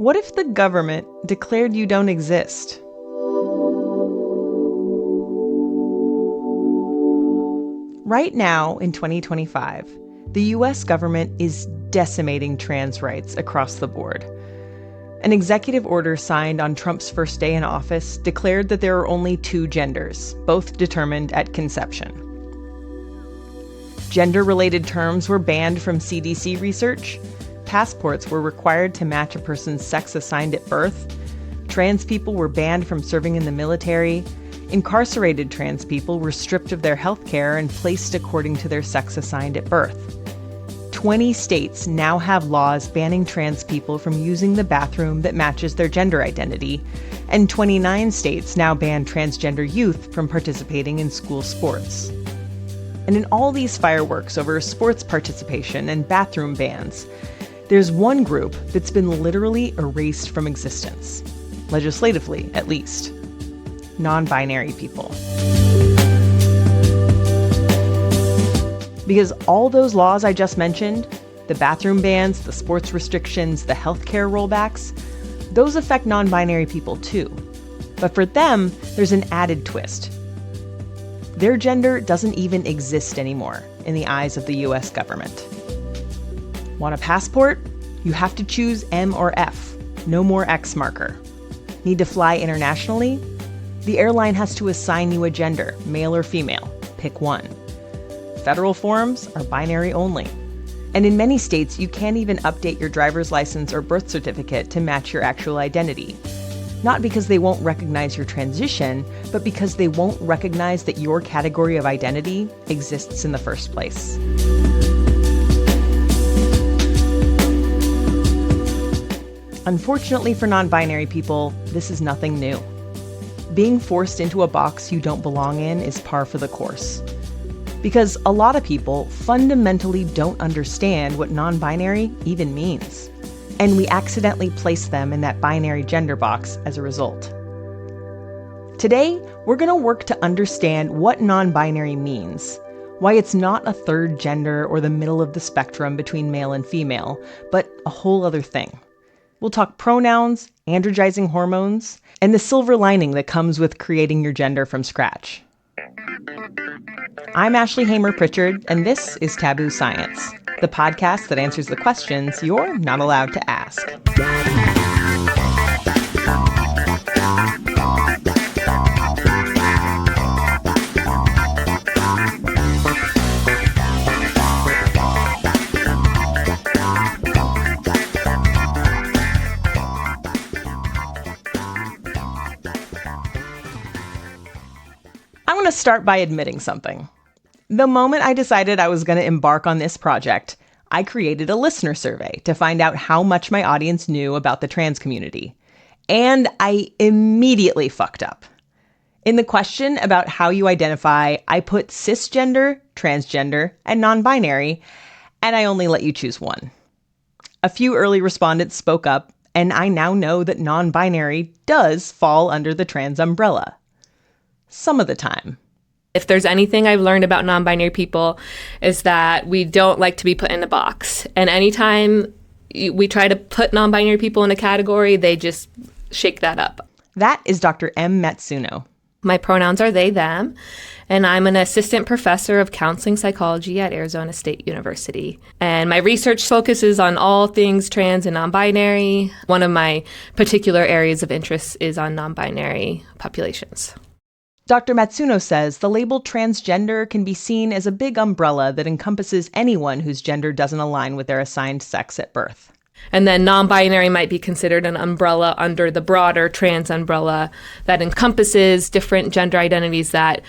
What if the government declared you don't exist? Right now, in 2025, the US government is decimating trans rights across the board. An executive order signed on Trump's first day in office declared that there are only two genders, both determined at conception. Gender-related terms were banned from CDC research. Passports were required to match a person's sex assigned at birth. Trans people were banned from serving in the military. Incarcerated trans people were stripped of their health care and placed according to their sex assigned at birth. 20 states now have laws banning trans people from using the bathroom that matches their gender identity, and 29 states now ban transgender youth from participating in school sports. And in all these fireworks over sports participation and bathroom bans, there's one group that's been literally erased from existence, legislatively at least: non-binary people. Because all those laws I just mentioned, the bathroom bans, the sports restrictions, the healthcare rollbacks, those affect non-binary people too. But for them, there's an added twist. Their gender doesn't even exist anymore in the eyes of the US government. Want a passport? You have to choose M or F, no more X marker. Need to fly internationally? The airline has to assign you a gender, male or female. Pick one. Federal forms are binary only. And in many states, you can't even update your driver's license or birth certificate to match your actual identity. Not because they won't recognize your transition, but because they won't recognize that your category of identity exists in the first place. Unfortunately for non-binary people, this is nothing new. Being forced into a box you don't belong in is par for the course. Because a lot of people fundamentally don't understand what non-binary even means. And we accidentally place them in that binary gender box as a result. Today, we're going to work to understand what non-binary means, why it's not a third gender or the middle of the spectrum between male and female, but a whole other thing. We'll talk pronouns, androgizing hormones, and the silver lining that comes with creating your gender from scratch. I'm Ashley Hamer-Pritchard, and this is Taboo Science, the podcast that answers the questions you're not allowed to ask. I want to start by admitting something. The moment I decided I was going to embark on this project, I created a listener survey to find out how much my audience knew about the trans community. And I immediately fucked up. In the question about how you identify, I put cisgender, transgender, and non-binary, and I only let you choose one. A few early respondents spoke up, and I now know that non-binary does fall under the trans umbrella. Some of the time. If there's anything I've learned about non-binary people is that we don't like to be put in a box. And anytime we try to put non-binary people in a category, they just shake that up. That is Dr. M. Matsuno. My pronouns are they, them, and I'm an assistant professor of counseling psychology at Arizona State University. And my research focuses on all things trans and non-binary. One of my particular areas of interest is on non-binary populations. Dr. Matsuno says the label transgender can be seen as a big umbrella that encompasses anyone whose gender doesn't align with their assigned sex at birth. And then non-binary might be considered an umbrella under the broader trans umbrella that encompasses different gender identities that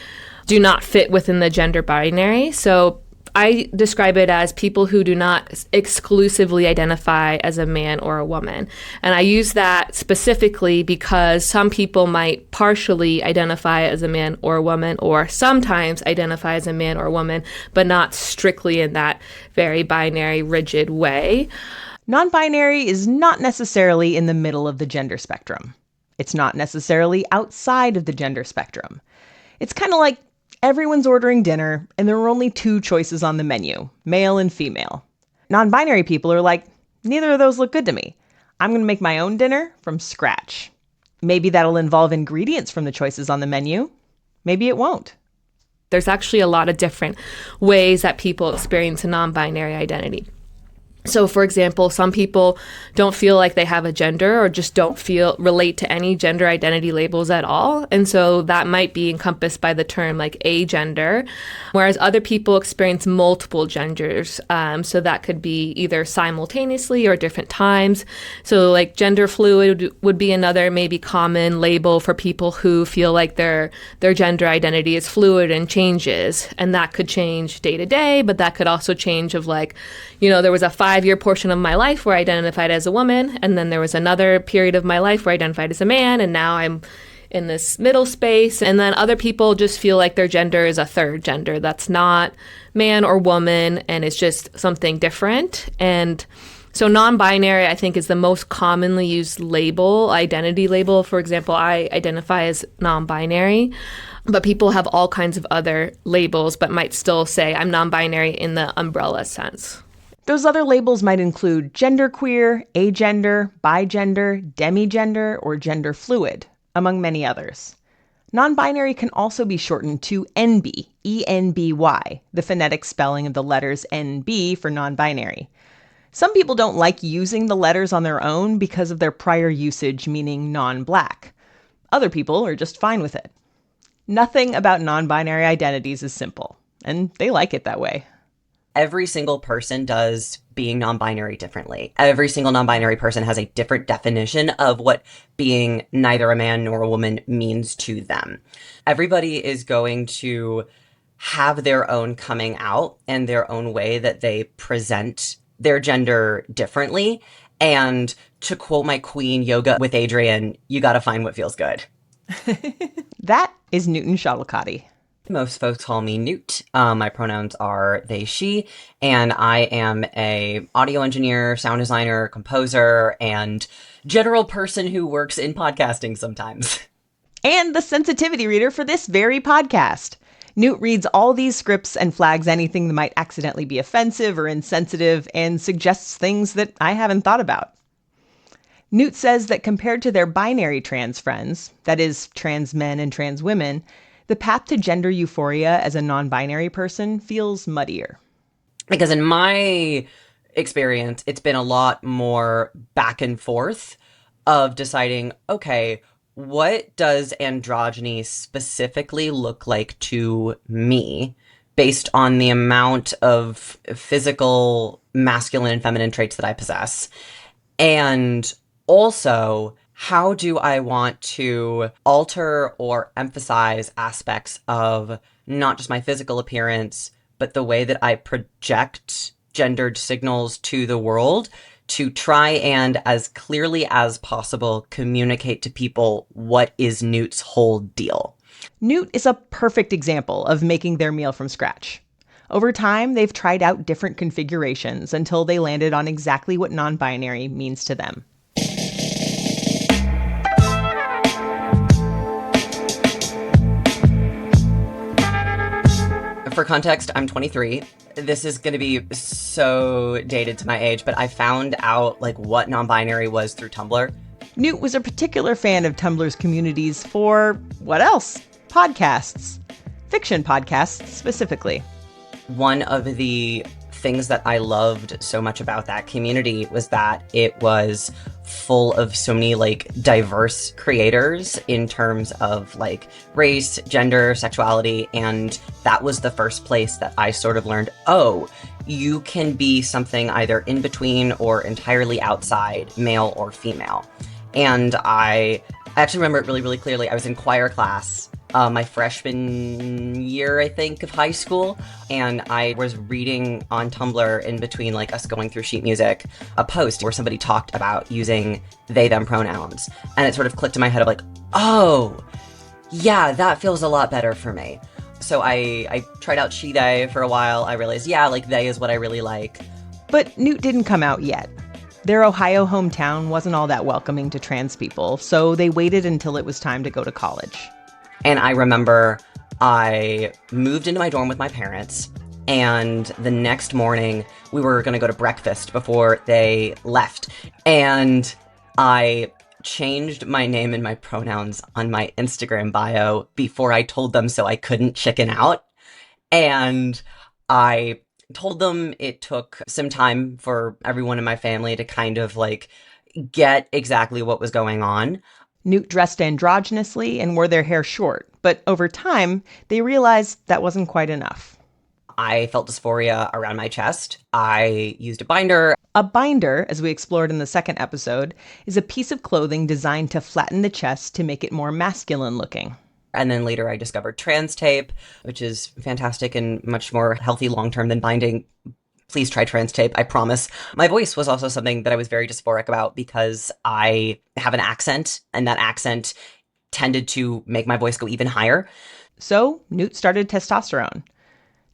do not fit within the gender binary. So I describe it as people who do not exclusively identify as a man or a woman. And I use that specifically because some people might partially identify as a man or a woman, or sometimes identify as a man or a woman, but not strictly in that very binary, rigid way. Non-binary is not necessarily in the middle of the gender spectrum. It's not necessarily outside of the gender spectrum. It's kind of like everyone's ordering dinner, and there are only two choices on the menu, male and female. Non-binary people are like, neither of those look good to me. I'm going to make my own dinner from scratch. Maybe that'll involve ingredients from the choices on the menu. Maybe it won't. There's actually a lot of different ways that people experience a non-binary identity. So, for example, some people don't feel like they have a gender or just don't relate to any gender identity labels at all. And so that might be encompassed by the term like agender, whereas other people experience multiple genders. So that could be either simultaneously or different times. So like gender fluid would be another maybe common label for people who feel like their gender identity is fluid and changes. And that could change day to day, but that could also change of like, there was a 5-year portion of my life where I identified as a woman, and then there was another period of my life where I identified as a man, and now I'm in this middle space. And then other people just feel like their gender is a third gender that's not man or woman, and it's just something different. And so non-binary, I think, is the most commonly used identity label. For example, I identify as non-binary, but people have all kinds of other labels, but might still say I'm non-binary in the umbrella sense. Those other labels might include genderqueer, agender, bigender, demigender, or gender fluid, among many others. Non-binary can also be shortened to NB, E-N-B-Y, the phonetic spelling of the letters NB for non-binary. Some people don't like using the letters on their own because of their prior usage meaning non-black. Other people are just fine with it. Nothing about non-binary identities is simple, and they like it that way. Every single person does being non-binary differently. Every single non-binary person has a different definition of what being neither a man nor a woman means to them. Everybody is going to have their own coming out and their own way that they present their gender differently. And to quote my queen, Yoga with Adrian, you gotta find what feels good. That is Newt Schottelkotte. Most folks call me Newt. My pronouns are they, she, and I am a audio engineer, sound designer, composer, and general person who works in podcasting sometimes. And the sensitivity reader for this very podcast. Newt reads all these scripts and flags anything that might accidentally be offensive or insensitive and suggests things that I haven't thought about. Newt says that compared to their binary trans friends, that is, trans men and trans women, the path to gender euphoria as a non-binary person feels muddier. Because in my experience, it's been a lot more back and forth of deciding, okay, what does androgyny specifically look like to me based on the amount of physical masculine and feminine traits that I possess? And also, how do I want to alter or emphasize aspects of not just my physical appearance, but the way that I project gendered signals to the world to try and, as clearly as possible, communicate to people what is Newt's whole deal? Newt is a perfect example of making their meal from scratch. Over time, they've tried out different configurations until they landed on exactly what non-binary means to them. For context, I'm 23. This is going to be so dated to my age, but I found out what non-binary was through Tumblr. Newt was a particular fan of Tumblr's communities for, what else? Podcasts. Fiction podcasts, specifically. One of the things that I loved so much about that community was that it was full of so many diverse creators in terms of race, gender, sexuality, and that was the first place that I sort of learned, oh, you can be something either in between or entirely outside, male or female. And I actually remember it really, really clearly. I was in choir class my freshman year, I think, of high school. And I was reading on Tumblr in between us going through sheet music, a post where somebody talked about using they, them pronouns. And it sort of clicked in my head of oh, yeah, that feels a lot better for me. So I tried out she, they for a while. I realized, yeah, they is what I really like. But Newt didn't come out yet. Their Ohio hometown wasn't all that welcoming to trans people, so they waited until it was time to go to college. And I remember I moved into my dorm with my parents, and the next morning we were going to go to breakfast before they left. And I changed my name and my pronouns on my Instagram bio before I told them so I couldn't chicken out. And I told them it took some time for everyone in my family to kind of like get exactly what was going on. Newt dressed androgynously and wore their hair short, but over time, they realized that wasn't quite enough. I felt dysphoria around my chest. I used a binder. A binder, as we explored in the second episode, is a piece of clothing designed to flatten the chest to make it more masculine looking. And then later I discovered trans tape, which is fantastic and much more healthy long-term than binding. Please try trans tape, I promise. My voice was also something that I was very dysphoric about because I have an accent, and that accent tended to make my voice go even higher. So Newt started testosterone.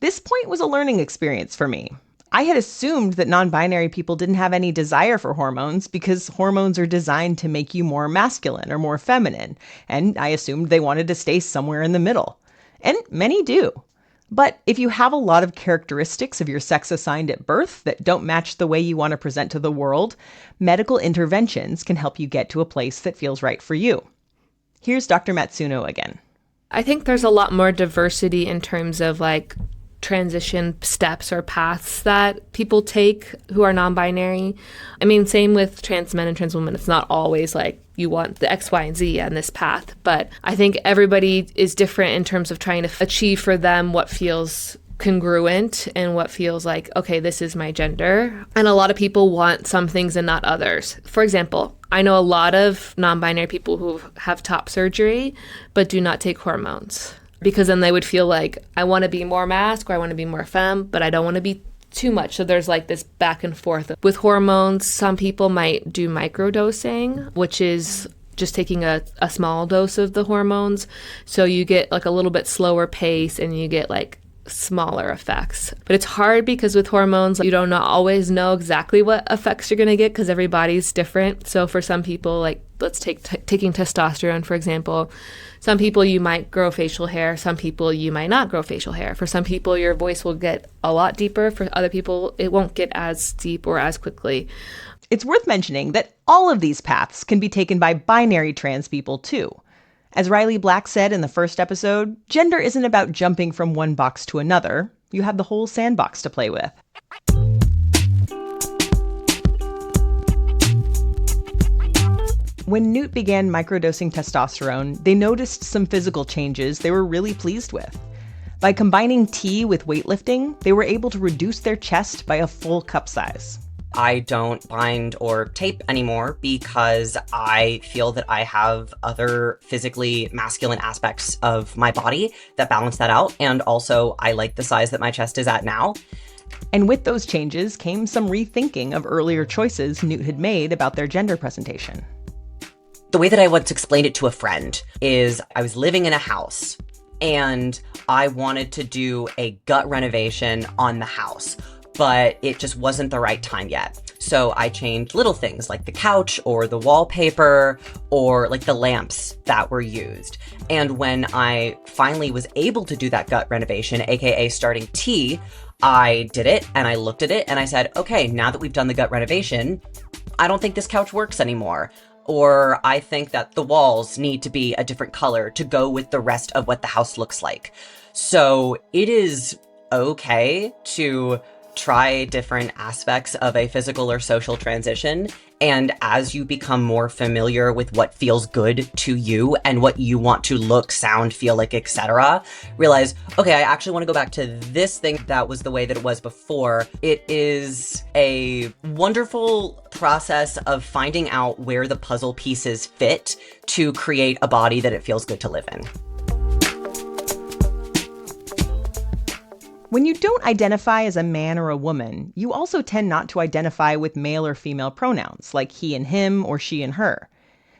This point was a learning experience for me. I had assumed that non-binary people didn't have any desire for hormones because hormones are designed to make you more masculine or more feminine, and I assumed they wanted to stay somewhere in the middle. And many do. But if you have a lot of characteristics of your sex assigned at birth that don't match the way you want to present to the world, medical interventions can help you get to a place that feels right for you. Here's Dr. Matsuno again. I think there's a lot more diversity in terms of like transition steps or paths that people take who are non-binary. I mean, same with trans men and trans women. It's not always like you want the X, Y, and Z on this path. But I think everybody is different in terms of trying to achieve for them what feels congruent and what feels like, okay, this is my gender. And a lot of people want some things and not others. For example, I know a lot of non-binary people who have top surgery but do not take hormones. Because then they would feel like, I want to be more masc or I want to be more femme, but I don't want to be too much. So there's like this back and forth. With hormones, some people might do microdosing, which is just taking a small dose of the hormones. So you get like a little bit slower pace and you get like smaller effects. But it's hard because with hormones, you don't always know exactly what effects you're going to get because everybody's different. So for some people, like let's take taking testosterone, for example, some people you might grow facial hair, some people you might not grow facial hair. For some people, your voice will get a lot deeper. For other people, it won't get as deep or as quickly. It's worth mentioning that all of these paths can be taken by binary trans people too. As Riley Black said in the first episode, gender isn't about jumping from one box to another. You have the whole sandbox to play with. When Newt began microdosing testosterone, they noticed some physical changes they were really pleased with. By combining tea with weightlifting, they were able to reduce their chest by a full cup size. I don't bind or tape anymore because I feel that I have other physically masculine aspects of my body that balance that out. And also, I like the size that my chest is at now. And with those changes came some rethinking of earlier choices Newt had made about their gender presentation. The way that I once explained it to a friend is I was living in a house and I wanted to do a gut renovation on the house, but it just wasn't the right time yet. So I changed little things like the couch or the wallpaper or like the lamps that were used. And when I finally was able to do that gut renovation, aka starting tea, I did it and I looked at it and I said, okay, now that we've done the gut renovation, I don't think this couch works anymore. Or I think that the walls need to be a different color to go with the rest of what the house looks like. So it is okay to try different aspects of a physical or social transition. And as you become more familiar with what feels good to you and what you want to look, sound, feel like, etc., realize, okay, I actually want to go back to this thing that was the way that it was before. It is a wonderful process of finding out where the puzzle pieces fit to create a body that it feels good to live in. When you don't identify as a man or a woman, you also tend not to identify with male or female pronouns, like he and him or she and her.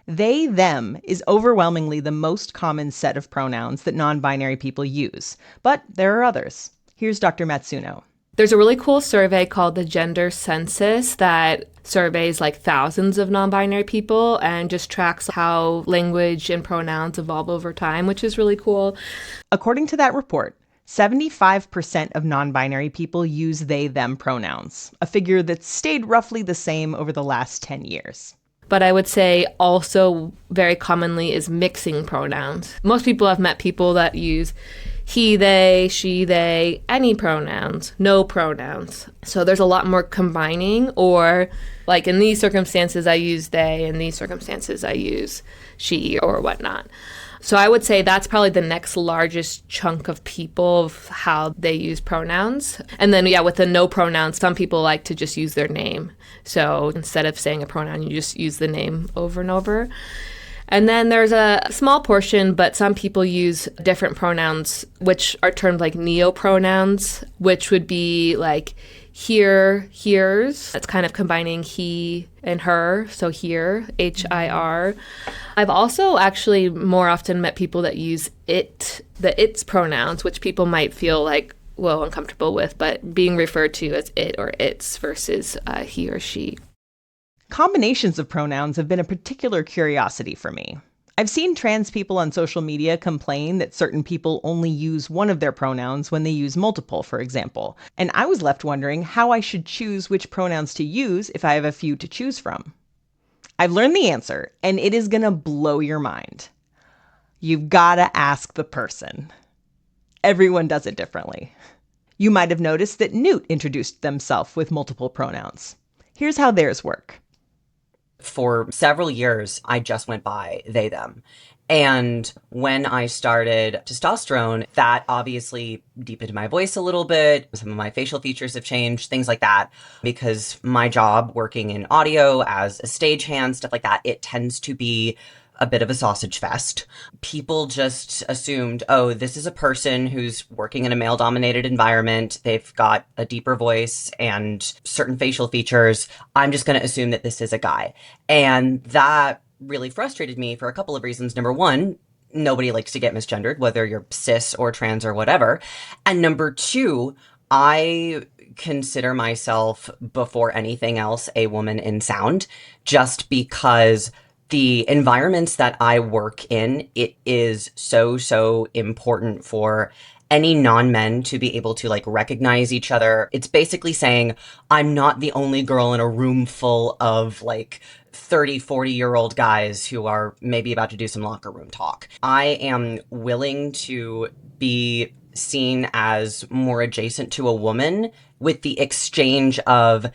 They, them is overwhelmingly the most common set of pronouns that non-binary people use, but there are others. Here's Dr. Matsuno. There's a really cool survey called the Gender Census that surveys like thousands of non-binary people and just tracks how language and pronouns evolve over time, which is really cool. According to that report, 75% of non-binary people use they, them pronouns, a figure that's stayed roughly the same over the last 10 years. But I would say also very commonly is mixing pronouns. Most people have met people that use he, they, she, they, any pronouns, no pronouns. So there's a lot more combining, or like in these circumstances I use they, in these circumstances I use she or whatnot. So I would say that's probably the next largest chunk of people of how they use pronouns. And then, with the no pronouns, some people like to just use their name. So instead of saying a pronoun, you just use the name over and over. And then there's a small portion, but some people use different pronouns, which are termed like neopronouns, which would be like here, here's. That's kind of combining he and her, so here, H-I-R. I've also actually more often met people that use it, the its pronouns, which people might feel like, well, uncomfortable with, but being referred to as it or its versus he or she. Combinations of pronouns have been a particular curiosity for me. I've seen trans people on social media complain that certain people only use one of their pronouns when they use multiple, for example. And I was left wondering how I should choose which pronouns to use if I have a few to choose from. I've learned the answer, and it is going to blow your mind. You've got to ask the person. Everyone does it differently. You might have noticed that Newt introduced themselves with multiple pronouns. Here's how theirs work. For several years, I just went by they, them. And when I started testosterone, that obviously deepened my voice a little bit. Some of my facial features have changed, things like that. Because my job working in audio as a stagehand, stuff like that, it tends to be a bit of a sausage fest. People just assumed, oh, this is a person who's working in a male-dominated environment. They've got a deeper voice and certain facial features. I'm just going to assume that this is a guy. And that really frustrated me for a couple of reasons. Number one, nobody likes to get misgendered, whether you're cis or trans or whatever. And number two, I consider myself, before anything else, a woman in sound, just because the environments that I work in, it is so important for any non-men to be able to like recognize each other. It's basically saying, I'm not the only girl in a room full of like 30, 40-year-old guys who are maybe about to do some locker room talk. I am willing to be seen as more adjacent to a woman with the exchange of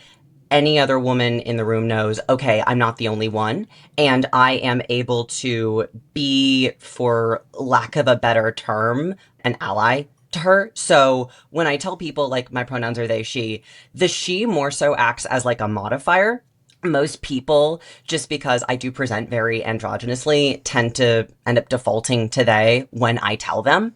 any other woman in the room knows, okay, I'm not the only one, and I am able to be, for lack of a better term, an ally to her. So when I tell people, like, my pronouns are they, she, the she more so acts as like a modifier. Most people, just because I do present very androgynously, tend to end up defaulting to they when I tell them.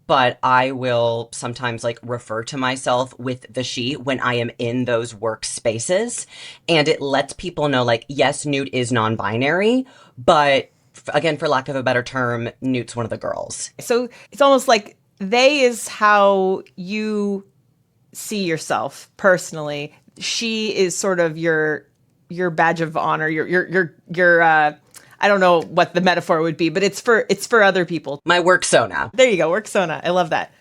But I will sometimes like refer to myself with the she when I am in those workspaces. And it lets people know, like, yes, Newt is non-binary, but again, for lack of a better term, Newt's one of the girls. So it's almost like they is how you see yourself personally. She is sort of your badge of honor, your I don't know what the metaphor would be, but it's for other people. My worksona. There you go, worksona. I love that.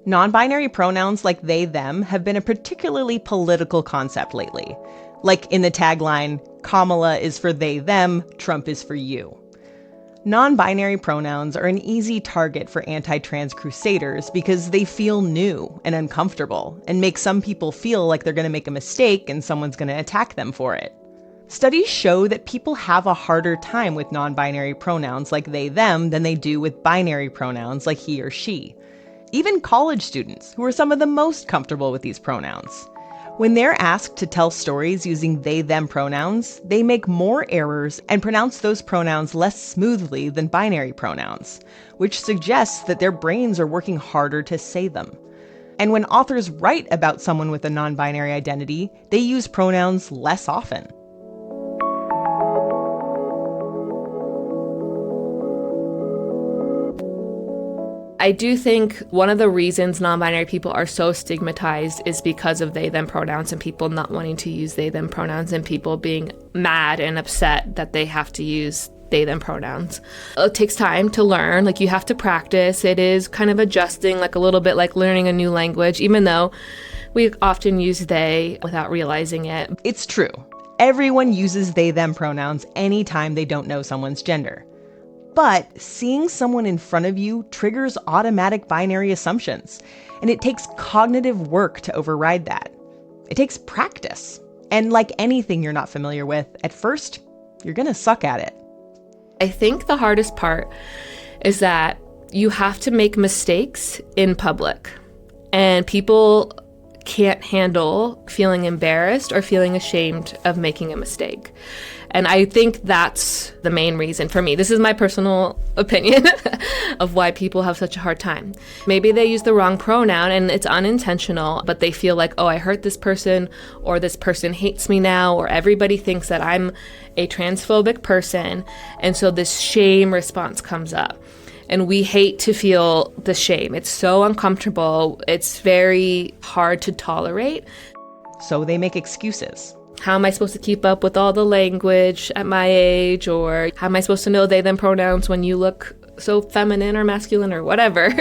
Non-binary pronouns like they, them have been a particularly political concept lately. Like in the tagline, Kamala is for they, them, Trump is for you. Non-binary pronouns are an easy target for anti-trans crusaders because they feel new and uncomfortable and make some people feel like they're going to make a mistake and someone's going to attack them for it. Studies show that people have a harder time with non-binary pronouns like they, them than they do with binary pronouns like he or she. Even college students, who are some of the most comfortable with these pronouns. When they're asked to tell stories using they, them pronouns, they make more errors and pronounce those pronouns less smoothly than binary pronouns, which suggests that their brains are working harder to say them. And when authors write about someone with a non-binary identity, they use pronouns less often. I do think one of the reasons non-binary people are so stigmatized is because of they, them pronouns and people not wanting to use they, them pronouns and people being mad and upset that they have to use they, them pronouns. It takes time to learn. Like, you have to practice. It is kind of adjusting, like a little bit like learning a new language, even though we often use they without realizing it. It's true. Everyone uses they, them pronouns anytime they don't know someone's gender. But seeing someone in front of you triggers automatic binary assumptions, and it takes cognitive work to override that. It takes practice. And like anything you're not familiar with, at first, you're gonna suck at it. I think the hardest part is that you have to make mistakes in public, and people can't handle feeling embarrassed or feeling ashamed of making a mistake. And I think that's the main reason for me. This is my personal opinion of why people have such a hard time. Maybe they use the wrong pronoun and it's unintentional, but they feel like, oh, I hurt this person, or this person hates me now, or everybody thinks that I'm a transphobic person. And so this shame response comes up. And we hate to feel the shame. It's so uncomfortable. It's very hard to tolerate. So they make excuses. How am I supposed to keep up with all the language at my age? Or how am I supposed to know they, them pronouns when you look so feminine or masculine or whatever?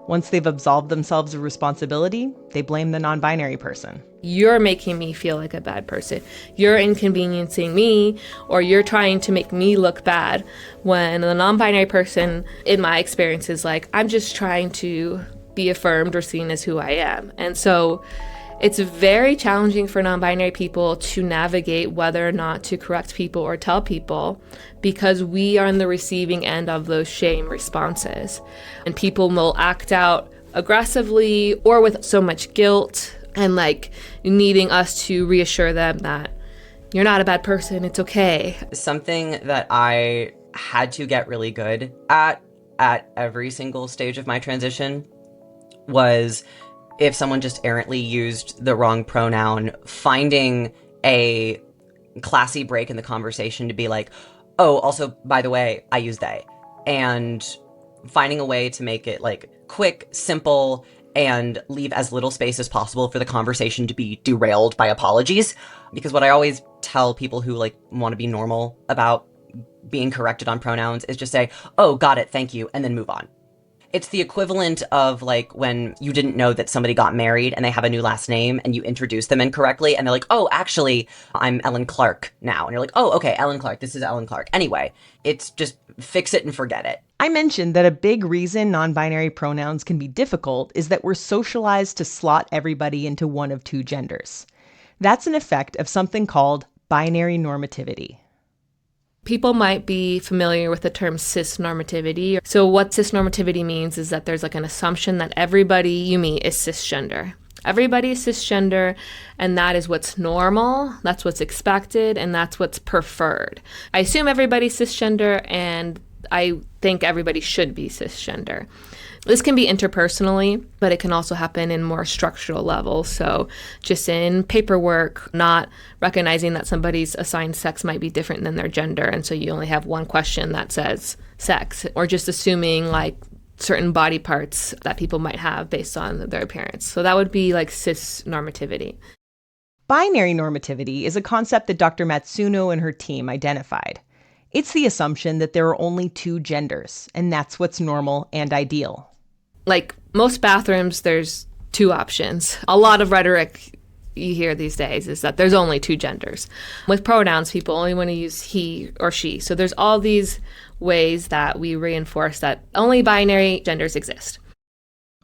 Once they've absolved themselves of responsibility, they blame the non-binary person. You're making me feel like a bad person. You're inconveniencing me, or you're trying to make me look bad, when the non-binary person, in my experience, is like, I'm just trying to be affirmed or seen as who I am. And so it's very challenging for non-binary people to navigate whether or not to correct people or tell people, because we are on the receiving end of those shame responses. And people will act out aggressively or with so much guilt and like needing us to reassure them that you're not a bad person, it's okay. Something that I had to get really good at every single stage of my transition was, if someone just errantly used the wrong pronoun, finding a classy break in the conversation to be like, oh, also, by the way, I use they. And finding a way to make it like quick, simple, and leave as little space as possible for the conversation to be derailed by apologies. Because what I always tell people who like want to be normal about being corrected on pronouns is just say, oh, got it, thank you, and then move on. It's the equivalent of like when you didn't know that somebody got married and they have a new last name and you introduce them incorrectly and they're like, oh, actually, I'm Ellen Clark now. And you're like, oh, okay, Ellen Clark, this is Ellen Clark. Anyway, it's just fix it and forget it. I mentioned that a big reason non-binary pronouns can be difficult is that we're socialized to slot everybody into one of two genders. That's an effect of something called binary normativity. People might be familiar with the term cisnormativity. So what cisnormativity means is that there's like an assumption that everybody you meet is cisgender. Everybody is cisgender, and that is what's normal, that's what's expected, and that's what's preferred. I assume everybody's cisgender, and I think everybody should be cisgender. This can be interpersonally, but it can also happen in more structural levels. So just in paperwork, not recognizing that somebody's assigned sex might be different than their gender. And so you only have one question that says sex, or just assuming like certain body parts that people might have based on their appearance. So that would be like cis normativity. Binary normativity is a concept that Dr. Matsuno and her team identified. It's the assumption that there are only two genders, and that's what's normal and ideal. Like most bathrooms, there's two options. A lot of rhetoric you hear these days is that there's only two genders. With pronouns, people only want to use he or she. So there's all these ways that we reinforce that only binary genders exist.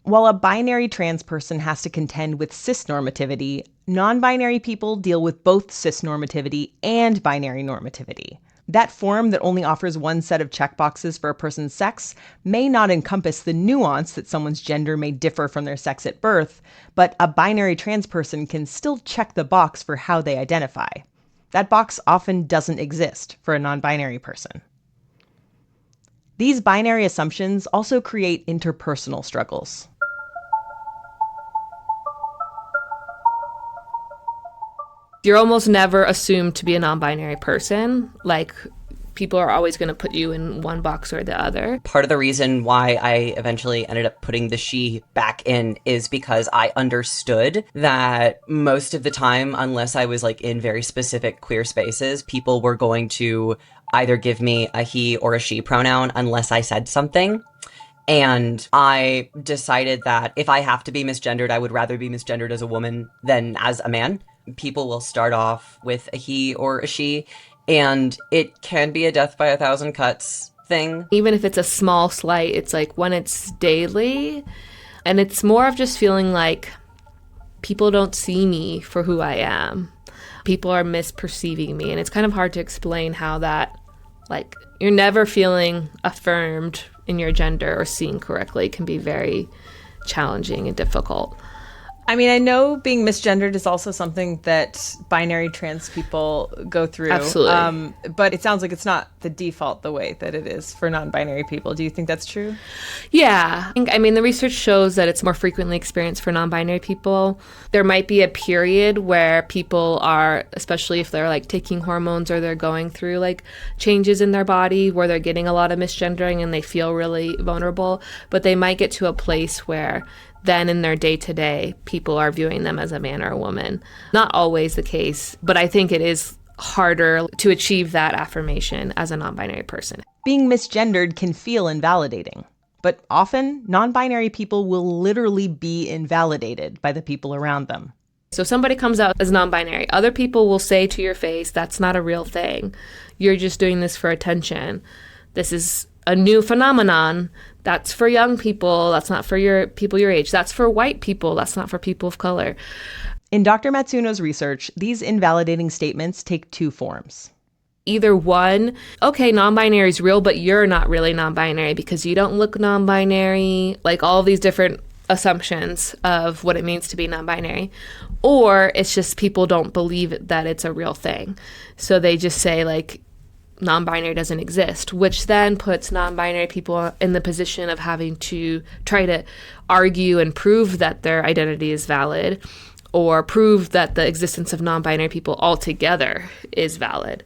While a binary trans person has to contend with cisnormativity, non-binary people deal with both cisnormativity and binary normativity. That form that only offers one set of checkboxes for a person's sex may not encompass the nuance that someone's gender may differ from their sex at birth, but a binary trans person can still check the box for how they identify. That box often doesn't exist for a non-binary person. These binary assumptions also create interpersonal struggles. You're almost never assumed to be a non-binary person. Like, people are always going to put you in one box or the other. Part of the reason why I eventually ended up putting the she back in is because I understood that most of the time, unless I was like in very specific queer spaces, people were going to either give me a he or a she pronoun unless I said something. And I decided that if I have to be misgendered, I would rather be misgendered as a woman than as a man. People will start off with a he or a she, and it can be a death by a thousand cuts thing. Even if it's a small slight, it's like when it's daily, and it's more of just feeling like people don't see me for who I am. People are misperceiving me, and it's kind of hard to explain how that, like, you're never feeling affirmed in your gender or seen correctly can be very challenging and difficult. I mean, I know being misgendered is also something that binary trans people go through. Absolutely. But it sounds like it's not the default the way that it is for non-binary people. Do you think that's true? Yeah. I mean, the research shows that it's more frequently experienced for non-binary people. There might be a period where people are, especially if they're like taking hormones or they're going through like changes in their body where they're getting a lot of misgendering and they feel really vulnerable, but they might get to a place where then in their day-to-day, people are viewing them as a man or a woman. Not always the case, but I think it is harder to achieve that affirmation as a non-binary person. Being misgendered can feel invalidating, but often non-binary people will literally be invalidated by the people around them. So somebody comes out as non-binary. Other people will say to your face, that's not a real thing. You're just doing this for attention. This is a new phenomenon. That's for young people. That's not for your people your age. That's for white people. That's not for people of color. In Dr. Matsuno's research, these invalidating statements take two forms. Either one, okay, non-binary is real, but you're not really non-binary because you don't look non-binary, like all of these different assumptions of what it means to be non-binary. Or it's just people don't believe that it's a real thing. So they just say like, non-binary doesn't exist, which then puts non-binary people in the position of having to try to argue and prove that their identity is valid or prove that the existence of non-binary people altogether is valid.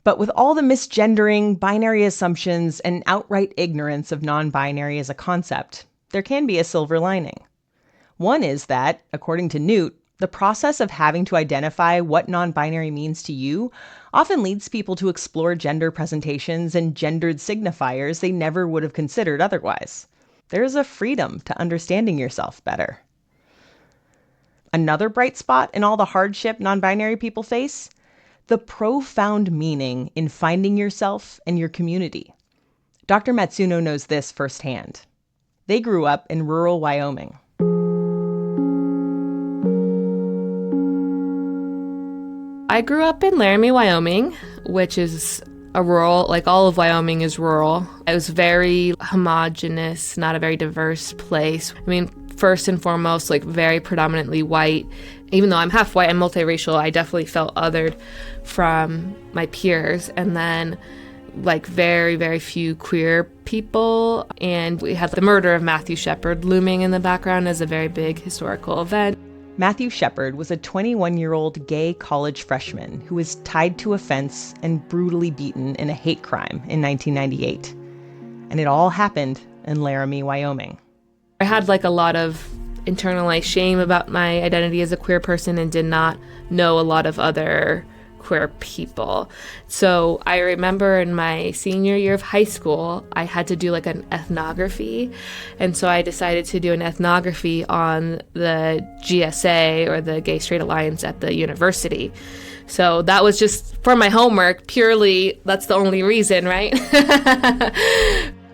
But with all the misgendering, binary assumptions, and outright ignorance of non-binary as a concept, there can be a silver lining. One is that, according to Newt, the process of having to identify what non-binary means to you often leads people to explore gender presentations and gendered signifiers they never would have considered otherwise. There's a freedom to understanding yourself better. Another bright spot in all the hardship non-binary people face? The profound meaning in finding yourself and your community. Dr. Matsuno knows this firsthand. They grew up in rural Wyoming. I grew up in Laramie, Wyoming, which is a rural, like all of Wyoming is rural. It was very homogenous, not a very diverse place. I mean, first and foremost, like very predominantly white. Even though I'm half white and multiracial, I definitely felt othered from my peers. And then like very, very few queer people. And we had the murder of Matthew Shepard looming in the background as a very big historical event. Matthew Shepard was a 21-year-old gay college freshman who was tied to a fence and brutally beaten in a hate crime in 1998. And it all happened in Laramie, Wyoming. I had like a lot of internalized shame about my identity as a queer person and did not know a lot of other queer people. So I remember in my senior year of high school, I had to do like an ethnography. And so I decided to do an ethnography on the GSA or the Gay Straight Alliance at the university. So that was just for my homework, purely, that's the only reason, right?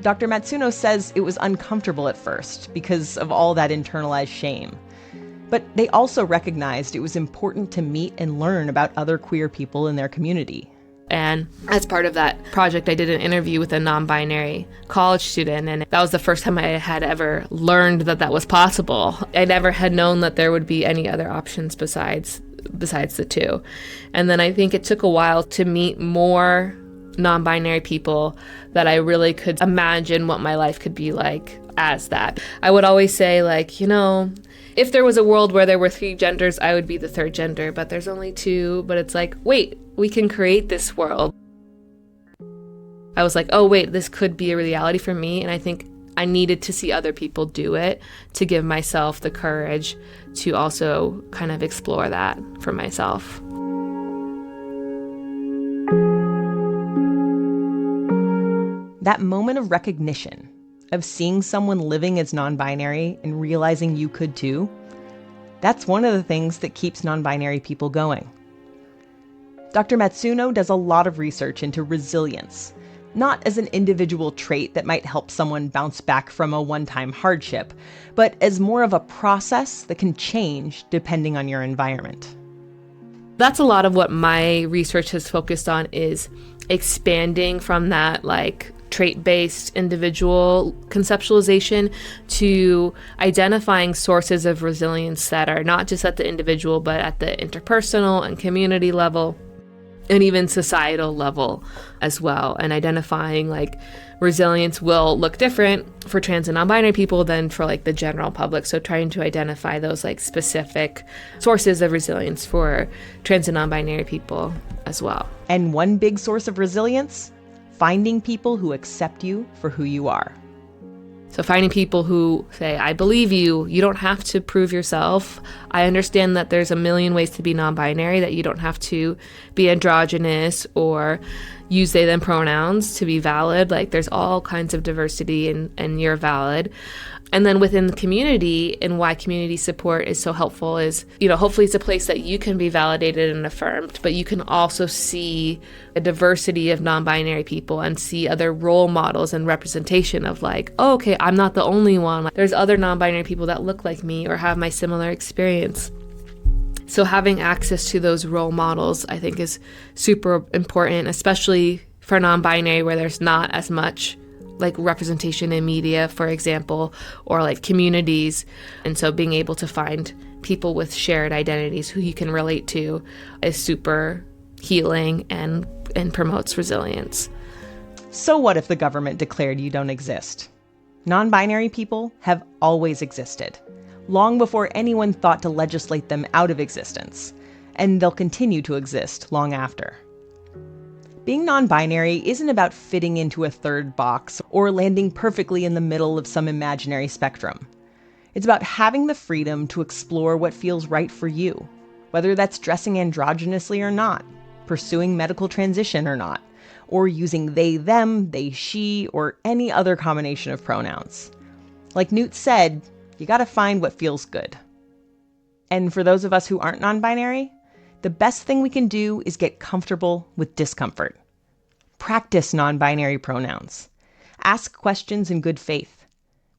Dr. Matsuno says it was uncomfortable at first because of all that internalized shame. But they also recognized it was important to meet and learn about other queer people in their community. And as part of that project, I did an interview with a non-binary college student, and that was the first time I had ever learned that that was possible. I never had known that there would be any other options besides the two. And then I think it took a while to meet more non-binary people that I really could imagine what my life could be like as that. I would always say, like, you know, if there was a world where there were 3 genders, I would be the 3rd gender, but there's only 2. But it's like, wait, we can create this world. I was like, oh, wait, this could be a reality for me. And I think I needed to see other people do it to give myself the courage to also kind of explore that for myself. That moment of recognition, of seeing someone living as non-binary and realizing you could too, that's one of the things that keeps non-binary people going. Dr. Matsuno does a lot of research into resilience, not as an individual trait that might help someone bounce back from a one-time hardship, but as more of a process that can change depending on your environment. That's a lot of what my research has focused on, is expanding from that trait-based individual conceptualization to identifying sources of resilience that are not just at the individual, but at the interpersonal and community level, and even societal level as well. And identifying resilience will look different for trans and non-binary people than for the general public. So trying to identify those specific sources of resilience for trans and non-binary people as well. And one big source of resilience, finding people who accept you for who you are. So finding people who say, I believe you, you don't have to prove yourself. I understand that there's a million ways to be non-binary, that you don't have to be androgynous or use they, them pronouns to be valid. There's all kinds of diversity and you're valid. And then within the community, and why community support is so helpful is, hopefully it's a place that you can be validated and affirmed, but you can also see a diversity of non-binary people and see other role models and representation of oh, okay, I'm not the only one. There's other non-binary people that look like me or have my similar experience. So having access to those role models, I think, is super important, especially for non-binary, where there's not as much representation in media, for example, or communities. And so being able to find people with shared identities who you can relate to is super healing and promotes resilience. So what if the government declared you don't exist? Non-binary people have always existed, long before anyone thought to legislate them out of existence, and they'll continue to exist long after. Being non-binary isn't about fitting into a third box or landing perfectly in the middle of some imaginary spectrum. It's about having the freedom to explore what feels right for you, whether that's dressing androgynously or not, pursuing medical transition or not, or using they, them, they, she, or any other combination of pronouns. Like Newt said, you gotta find what feels good. And for those of us who aren't non-binary, the best thing we can do is get comfortable with discomfort. Practice non-binary pronouns. Ask questions in good faith.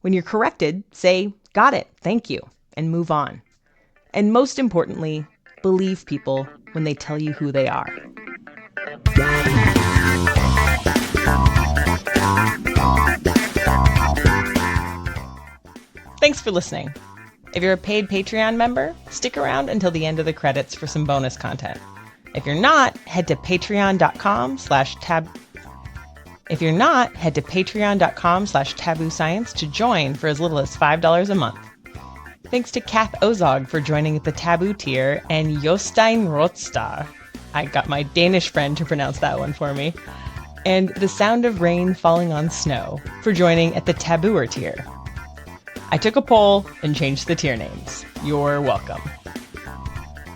When you're corrected, say, got it, thank you, and move on. And most importantly, believe people when they tell you who they are. Thanks for listening. If you're a paid Patreon member, stick around until the end of the credits for some bonus content. If you're not, head to patreon.com/taboo science to join for as little as $5 a month. Thanks to Kath Ozog for joining at the Taboo tier, and Jostein Rotstar. I got my Danish friend to pronounce that one for me. And The Sound of Rain Falling on Snow for joining at the Tabooer tier. I took a poll and changed the tier names. You're welcome.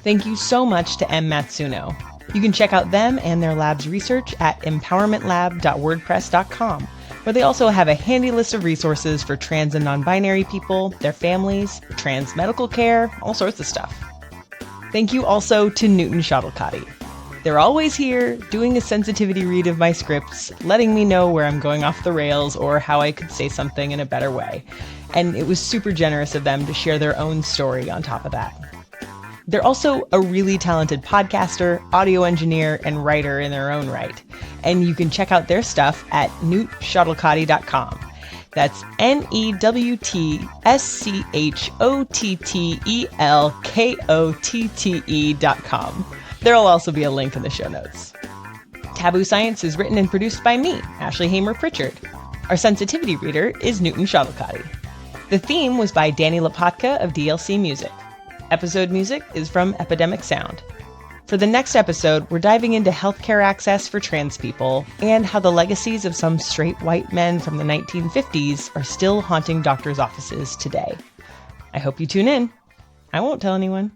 Thank you so much to M. Matsuno. You can check out them and their lab's research at empowermentlab.wordpress.com, where they also have a handy list of resources for trans and non-binary people, their families, trans medical care, all sorts of stuff. Thank you also to Newt Schottelkotte. They're always here, doing a sensitivity read of my scripts, letting me know where I'm going off the rails or how I could say something in a better way. And it was super generous of them to share their own story on top of that. They're also a really talented podcaster, audio engineer, and writer in their own right. And you can check out their stuff at newtschottelkotte.com. That's NEWTSCHOTTELKOTTE.com. There'll also be a link in the show notes. Taboo Science is written and produced by me, Ashley Hamer Pritchard. Our sensitivity reader is Newt Schottelkotte. The theme was by Danny Lopatka of DLC Music. Episode music is from Epidemic Sound. For the next episode, we're diving into healthcare access for trans people and how the legacies of some straight white men from the 1950s are still haunting doctors' offices today. I hope you tune in. I won't tell anyone.